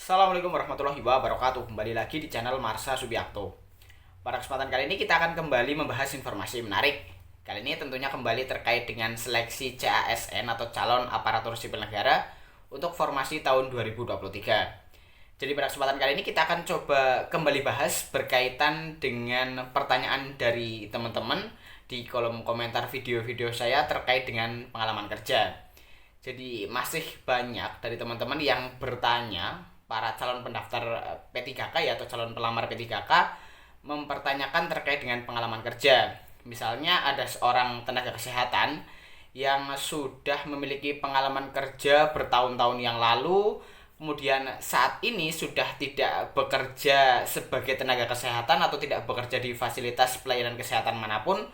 Assalamualaikum warahmatullahi wabarakatuh. Kembali lagi di channel Marsha Subiakto. Pada kesempatan kali ini kita akan kembali membahas informasi menarik. Kali ini tentunya kembali terkait dengan seleksi CASN atau calon aparatur sipil negara untuk formasi tahun 2023. Jadi pada kesempatan kali ini kita akan coba kembali bahas berkaitan dengan pertanyaan dari teman-teman di kolom komentar video-video saya terkait dengan pengalaman kerja. Jadi masih banyak dari teman-teman yang bertanya, para calon pendaftar P3K ya, atau calon pelamar P3K mempertanyakan terkait dengan pengalaman kerja. Misalnya ada seorang tenaga kesehatan yang sudah memiliki pengalaman kerja bertahun-tahun yang lalu, kemudian saat ini sudah tidak bekerja sebagai tenaga kesehatan atau tidak bekerja di fasilitas pelayanan kesehatan manapun.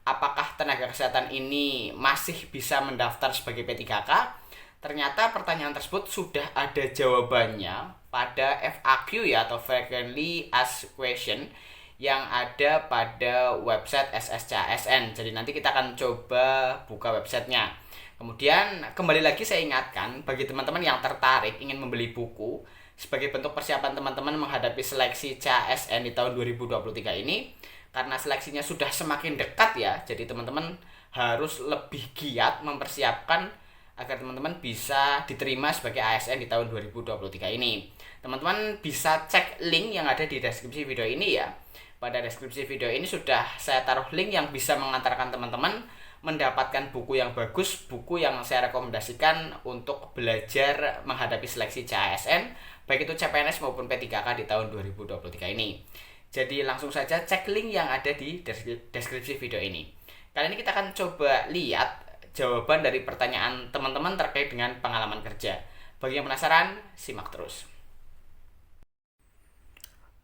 Apakah tenaga kesehatan ini masih bisa mendaftar sebagai P3K? Ternyata pertanyaan tersebut sudah ada jawabannya pada FAQ ya, atau Frequently Asked Question, yang ada pada website SSCASN. Jadi nanti kita akan coba buka websitenya. Kemudian kembali lagi saya ingatkan, bagi teman-teman yang tertarik ingin membeli buku sebagai bentuk persiapan teman-teman menghadapi seleksi CASN di tahun 2023 ini, karena seleksinya sudah semakin dekat ya, jadi teman-teman harus lebih giat mempersiapkan agar teman-teman bisa diterima sebagai ASN di tahun 2023 ini. Teman-teman bisa cek link yang ada di deskripsi video ini ya. Pada deskripsi video ini sudah saya taruh link yang bisa mengantarkan teman-teman mendapatkan buku yang bagus, buku yang saya rekomendasikan untuk belajar menghadapi seleksi CASN, baik itu CPNS maupun P3K di tahun 2023 ini. Jadi langsung saja cek link yang ada di deskripsi video ini. Kali ini kita akan coba lihat jawaban dari pertanyaan teman-teman terkait dengan pengalaman kerja. Bagi yang penasaran, simak terus.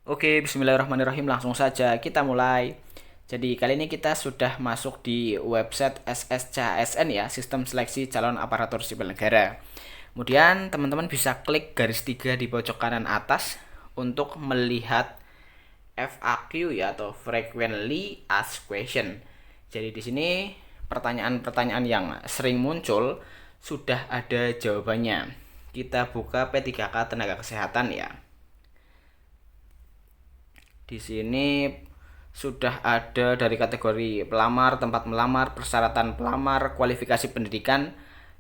Oke, bismillahirrahmanirrahim, langsung saja kita mulai. Jadi kali ini kita sudah masuk di website SSCASN ya, Sistem Seleksi Calon Aparatur Sipil Negara. Kemudian teman-teman bisa klik garis 3 di pojok kanan atas untuk melihat FAQ ya, atau Frequently Asked Question. Jadi di sini pertanyaan-pertanyaan yang sering muncul sudah ada jawabannya. Kita buka P3K tenaga kesehatan ya. Di sini sudah ada dari kategori pelamar, tempat melamar, persyaratan pelamar, kualifikasi pendidikan,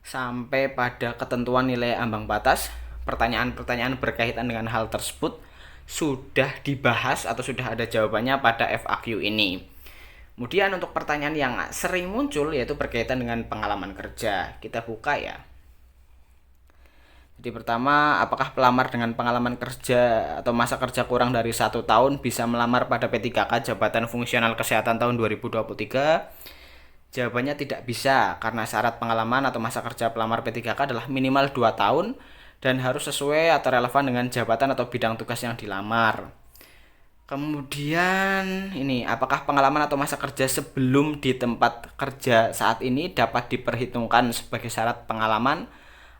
sampai pada ketentuan nilai ambang batas. Pertanyaan-pertanyaan berkaitan dengan hal tersebut sudah dibahas atau sudah ada jawabannya pada FAQ ini. Kemudian untuk pertanyaan yang sering muncul yaitu berkaitan dengan pengalaman kerja. Kita buka ya. Jadi pertama, apakah pelamar dengan pengalaman kerja atau masa kerja kurang dari 1 tahun bisa melamar pada P3K Jabatan Fungsional Kesehatan tahun 2023? Jawabannya tidak bisa, karena syarat pengalaman atau masa kerja pelamar P3K adalah minimal 2 tahun dan harus sesuai atau relevan dengan jabatan atau bidang tugas yang dilamar. Kemudian ini, apakah pengalaman atau masa kerja sebelum di tempat kerja saat ini dapat diperhitungkan sebagai syarat pengalaman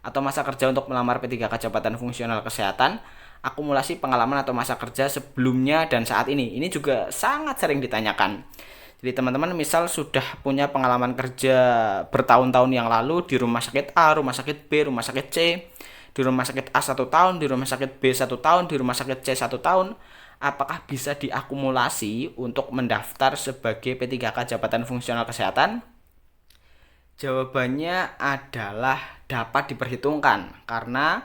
atau masa kerja untuk melamar P3K Jabatan Fungsional Kesehatan? Akumulasi pengalaman atau masa kerja sebelumnya dan saat ini juga sangat sering ditanyakan. Jadi teman-teman misal sudah punya pengalaman kerja bertahun-tahun yang lalu di rumah sakit A, rumah sakit B, rumah sakit C, di rumah sakit A 1 tahun, di rumah sakit B 1 tahun, di rumah sakit C 1 tahun, apakah bisa diakumulasi untuk mendaftar sebagai P3K Jabatan Fungsional Kesehatan? Jawabannya adalah dapat diperhitungkan, karena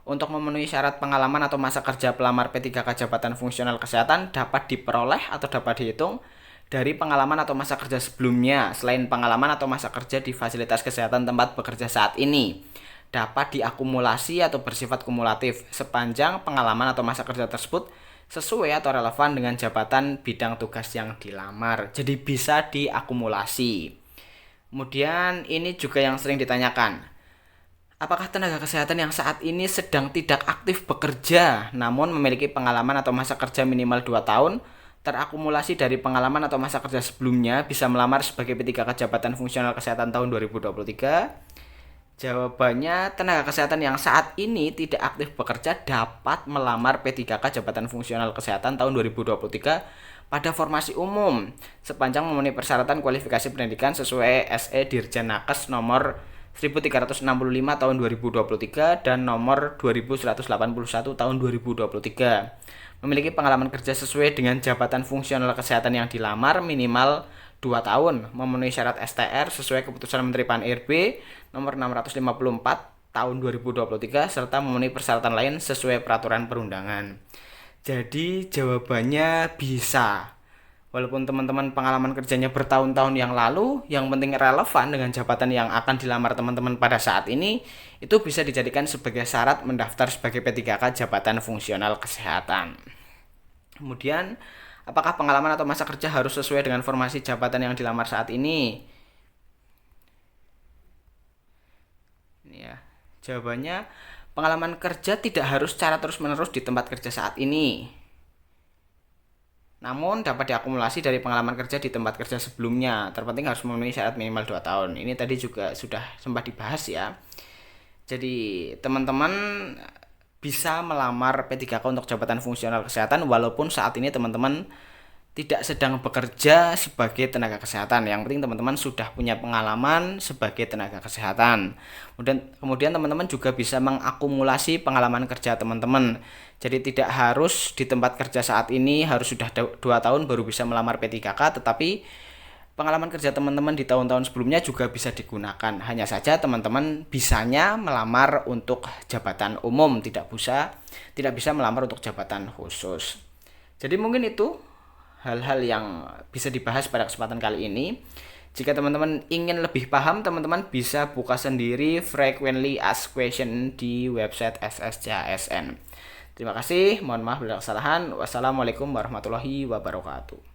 untuk memenuhi syarat pengalaman atau masa kerja pelamar P3K Jabatan Fungsional Kesehatan dapat diperoleh atau dapat dihitung dari pengalaman atau masa kerja sebelumnya selain pengalaman atau masa kerja di fasilitas kesehatan tempat bekerja saat ini. Dapat diakumulasi atau bersifat kumulatif sepanjang pengalaman atau masa kerja tersebut sesuai atau relevan dengan jabatan bidang tugas yang dilamar. Jadi bisa diakumulasi. Kemudian ini juga yang sering ditanyakan. Apakah tenaga kesehatan yang saat ini sedang tidak aktif bekerja namun memiliki pengalaman atau masa kerja minimal 2 tahun terakumulasi dari pengalaman atau masa kerja sebelumnya bisa melamar sebagai P3K Jabatan Fungsional Kesehatan tahun 2023? Jawabannya, tenaga kesehatan yang saat ini tidak aktif bekerja dapat melamar P3K Jabatan Fungsional Kesehatan tahun 2023 pada formasi umum sepanjang memenuhi persyaratan kualifikasi pendidikan sesuai SE Dirjen Nakes nomor 1365 tahun 2023 dan nomor 2181 tahun 2023. Memiliki pengalaman kerja sesuai dengan jabatan fungsional kesehatan yang dilamar minimal 2 tahun, memenuhi syarat STR sesuai keputusan Menteri Pan-RB nomor 654 tahun 2023 serta memenuhi persyaratan lain sesuai peraturan perundangan. Jadi jawabannya bisa. Walaupun teman-teman pengalaman kerjanya bertahun-tahun yang lalu, yang penting relevan dengan jabatan yang akan dilamar teman-teman pada saat ini, itu bisa dijadikan sebagai syarat mendaftar sebagai P3K jabatan fungsional kesehatan. Kemudian, apakah pengalaman atau masa kerja harus sesuai dengan formasi jabatan yang dilamar saat ini? Ini ya, jawabannya pengalaman kerja tidak harus secara terus-menerus di tempat kerja saat ini. Namun dapat diakumulasi dari pengalaman kerja di tempat kerja sebelumnya. Terpenting harus memenuhi syarat minimal 2 tahun. Ini tadi juga sudah sempat dibahas ya. Jadi teman-teman bisa melamar P3K untuk jabatan fungsional kesehatan walaupun saat ini teman-teman tidak sedang bekerja sebagai tenaga kesehatan. Yang penting teman-teman sudah punya pengalaman sebagai tenaga kesehatan. Kemudian teman-teman juga bisa mengakumulasi pengalaman kerja teman-teman. Jadi tidak harus di tempat kerja saat ini harus sudah 2 tahun baru bisa melamar P3K, tetapi pengalaman kerja teman-teman di tahun-tahun sebelumnya juga bisa digunakan. Hanya saja teman-teman bisanya melamar untuk jabatan umum, tidak bisa melamar untuk jabatan khusus. Jadi mungkin itu hal-hal yang bisa dibahas pada kesempatan kali ini. Jika teman-teman ingin lebih paham, teman-teman bisa buka sendiri frequently asked question di website SSCASN. Terima kasih, mohon maaf bila kesalahan. Wassalamualaikum warahmatullahi wabarakatuh.